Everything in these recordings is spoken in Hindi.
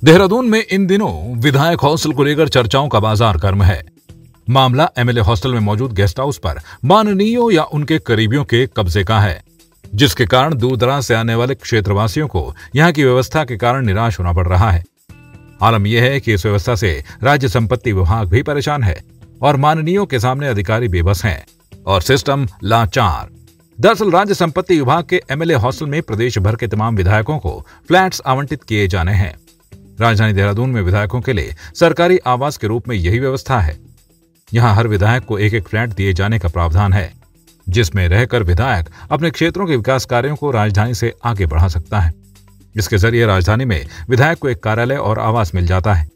देहरादून में इन दिनों विधायक हॉस्टल को लेकर चर्चाओं का बाजार गर्म है। मामला एमएलए हॉस्टल में मौजूद गेस्ट हाउस पर माननीयों या उनके करीबियों के कब्जे का है, जिसके कारण दूर दराज से आने वाले क्षेत्रवासियों को यहां की व्यवस्था के कारण निराश होना पड़ रहा है। आलम यह है कि इस व्यवस्था से राज्य संपत्ति विभाग भी परेशान है और माननीयों के सामने अधिकारी बेबस हैं और सिस्टम लाचार। दरअसल राज्य संपत्ति विभाग के एमएलए हॉस्टल में प्रदेश भर के तमाम विधायकों को फ्लैट्स आवंटित किए जाने हैं। राजधानी देहरादून में विधायकों के लिए सरकारी आवास के रूप में यही व्यवस्था है। यहां हर विधायक को एक एक फ्लैट दिए जाने का प्रावधान है, जिसमें रहकर विधायक अपने क्षेत्रों के विकास कार्यों को राजधानी से आगे बढ़ा सकता है। इसके जरिए राजधानी में विधायक को एक कार्यालय और आवास मिल जाता है।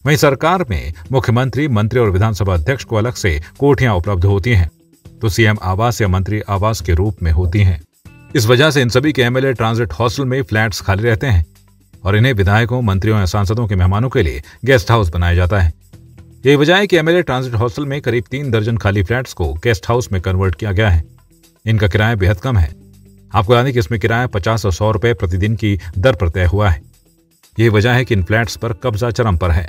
वहीं सरकार में मुख्यमंत्री, मंत्री और विधानसभा अध्यक्ष को अलग से कोठियां उपलब्ध होती हैं, तो सीएम आवास या मंत्री आवास के रूप में होती हैं। इस वजह से इन सभी के एमएलए ट्रांजिट हॉस्टल में फ्लैट्स खाली रहते हैं और इन्हें विधायकों, मंत्रियों या सांसदों के मेहमानों के लिए गेस्ट हाउस बनाया जाता है। यही वजह है कि एमएलए ट्रांजिट हॉस्टल में करीब 3 दर्जन खाली फ्लैट्स को गेस्ट हाउस में कन्वर्ट किया गया है। इनका किराया बेहद कम है। आपको यानी कि इसमें किराया 50 और 100 रुपए प्रतिदिन की दर पर तय हुआ है। यही वजह है कि इन फ्लैट्स पर कब्जा चरम पर है।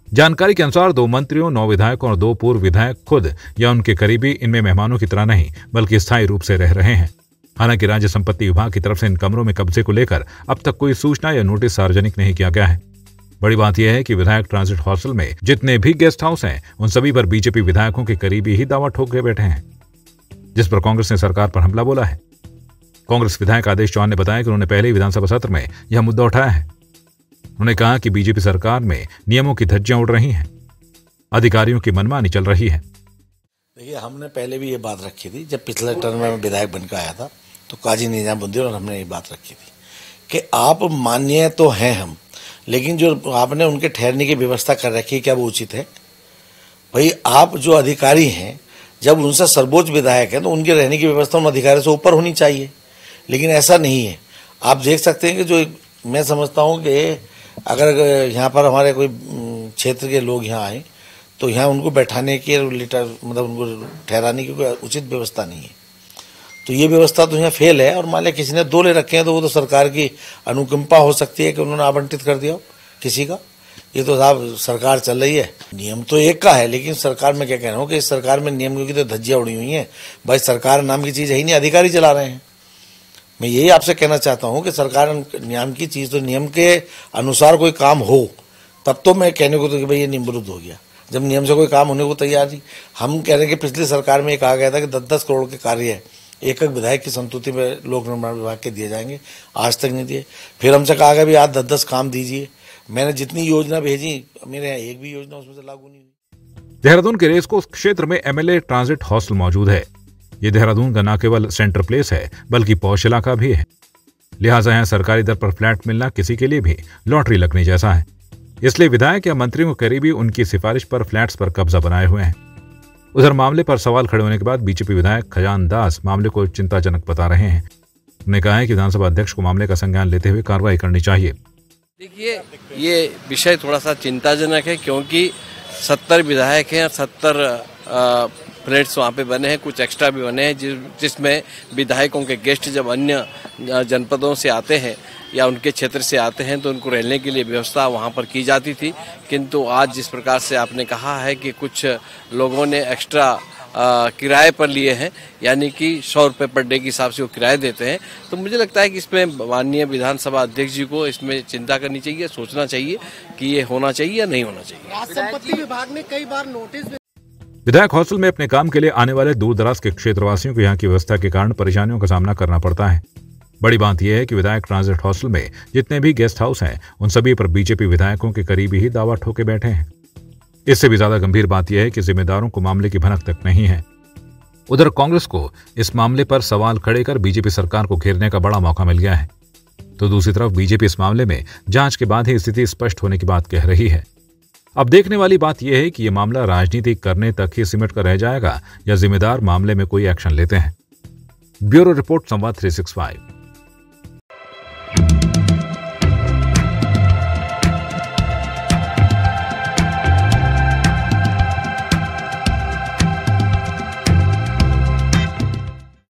जानकारी के अनुसार 2 मंत्रियों, 9 विधायकों और 2 पूर्व विधायक खुद या उनके करीबी इनमें मेहमानों की तरह नहीं बल्कि स्थायी रूप से रह रहे हैं। हालांकि राज्य संपत्ति विभाग की तरफ से इन कमरों में कब्जे को लेकर अब तक कोई सूचना या नोटिस सार्वजनिक नहीं किया गया है। बड़ी बात यह है कि विधायक ट्रांजिट हॉस्टल में जितने भी गेस्ट हाउस हैं, उन सभी पर बीजेपी विधायकों के करीबी ही दावा ठोक के बैठे हैं, जिस पर कांग्रेस ने सरकार पर हमला बोला है। कांग्रेस विधायक आदेश चौहान ने बताया कि उन्होंने पहले ही विधानसभा सत्र में यह मुद्दा उठाया है। उन्होंने कहा कि बीजेपी सरकार में नियमों की धज्जियां उड़ रही हैं, अधिकारियों की मनमानी चल रही है। देखिए, हमने पहले भी ये बात रखी थी, जब पिछले टर्म में विधायक बनकर आया था तो काजी निजामुद्दीन और हमने ये बात रखी थी कि आप माननीय तो हैं हम, लेकिन जो आपने उनके ठहरने की व्यवस्था कर रखी है क्या वो उचित है? भाई, आप जो अधिकारी हैं, जब उनसे सर्वोच्च विधायक है तो उनके रहने की व्यवस्था उन अधिकारियों से ऊपर होनी चाहिए, लेकिन ऐसा नहीं है। आप देख सकते हैं कि जो मैं समझता हूँ कि अगर यहाँ पर हमारे कोई क्षेत्र के लोग यहाँ आए तो यहाँ उनको बैठाने की मतलब उनको ठहराने की कोई उचित व्यवस्था नहीं है। तो ये व्यवस्था तो यहाँ फेल है। और मान लिया किसी ने 2 ले रखे हैं तो वो तो सरकार की अनुकंपा हो सकती है कि उन्होंने आवंटित कर दिया किसी का। ये तो साहब सरकार चल रही है, नियम तो एक का है, लेकिन सरकार में क्या कह रहा हूँ कि इस सरकार में नियम की तो धज्जियाँ उड़ी हुई हैं। भाई, सरकार नाम की चीज़ है ही नहीं, अधिकारी चला रहे हैं। मैं यही आपसे कहना चाहता हूँ कि सरकार नियम की चीज़, तो नियम के अनुसार कोई काम हो तब तो मैं कहने को तो कि भाई ये निम्बरुद्ध हो गया, जब नियम से कोई काम होने को तैयार नहीं। हम कह रहे हैं कि पिछली सरकार में ये कहा गया था कि 10-10 करोड़ के कार्य है एक विधायक की संतुति में लोक निर्माण विभाग के दिए जाएंगे, आज तक नहीं दिए। फिर हमसे कहा गया भी आज 10-10 काम दीजिए। मैंने जितनी योजना भेजी, मेरे यहाँ एक भी योजना उसमें से लागू नहीं हुई। देहरादून के रेसकोर्स क्षेत्र में एमएलए ट्रांजिट हॉस्टल मौजूद है। ये देहरादून का न केवल सेंटर प्लेस है बल्कि पौष इलाका भी है। लिहाजा यहाँ सरकारी दर पर फ्लैट मिलना किसी के लिए भी लॉटरी लगने जैसा है। इसलिए विधायक या मंत्रियों के करीबी उनकी सिफारिश पर फ्लैट्स पर कब्जा बनाए हुए हैं। उधर मामले पर सवाल खड़े होने के बाद बीजेपी विधायक खजान दास मामले को चिंताजनक बता रहे हैं। उन्होंने कहा है कि विधानसभा अध्यक्ष को मामले का संज्ञान लेते हुए कार्रवाई करनी चाहिए। देखिए, ये विषय थोड़ा सा चिंताजनक है क्योंकि 70 विधायक हैं और 70 फ्लैट्स वहाँ पे बने हैं, कुछ एक्स्ट्रा भी बने हैं, जिसमें विधायकों के गेस्ट जब अन्य जनपदों से आते हैं या उनके क्षेत्र से आते हैं तो उनको रहने के लिए व्यवस्था वहाँ पर की जाती थी। किंतु आज जिस प्रकार से आपने कहा है कि कुछ लोगों ने एक्स्ट्रा किराए पर लिए हैं, यानी कि 100 रुपये पर डे के हिसाब से वो किराए देते हैं, तो मुझे लगता है कि इसमें माननीय विधानसभा अध्यक्ष जी को इसमें चिंता करनी चाहिए, सोचना चाहिए कि ये होना चाहिए या नहीं होना चाहिए। राज्य संपत्ति विभाग ने कई बार नोटिस। विधायक हॉस्टल में अपने काम के लिए आने वाले दूर दराज के क्षेत्रवासियों को यहाँ की व्यवस्था के कारण परेशानियों का सामना करना पड़ता है। बड़ी बात यह है कि विधायक ट्रांजिट हॉस्टल में जितने भी गेस्ट हाउस हैं, उन सभी पर बीजेपी विधायकों के करीबी ही दावा ठोके बैठे हैं। इससे भी ज्यादा गंभीर बात यह है कि जिम्मेदारों को मामले की भनक तक नहीं है। उधर कांग्रेस को इस मामले पर सवाल खड़े कर बीजेपी सरकार को घेरने का बड़ा मौका मिल गया है, तो दूसरी तरफ बीजेपी इस मामले में जांच के बाद ही स्थिति स्पष्ट होने की बात कह रही है। अब देखने वाली बात यह है कि यह मामला राजनीति करने तक ही सिमट कर रह जाएगा या जिम्मेदार मामले में कोई एक्शन लेते हैं। ब्यूरो रिपोर्ट, संवाद 365।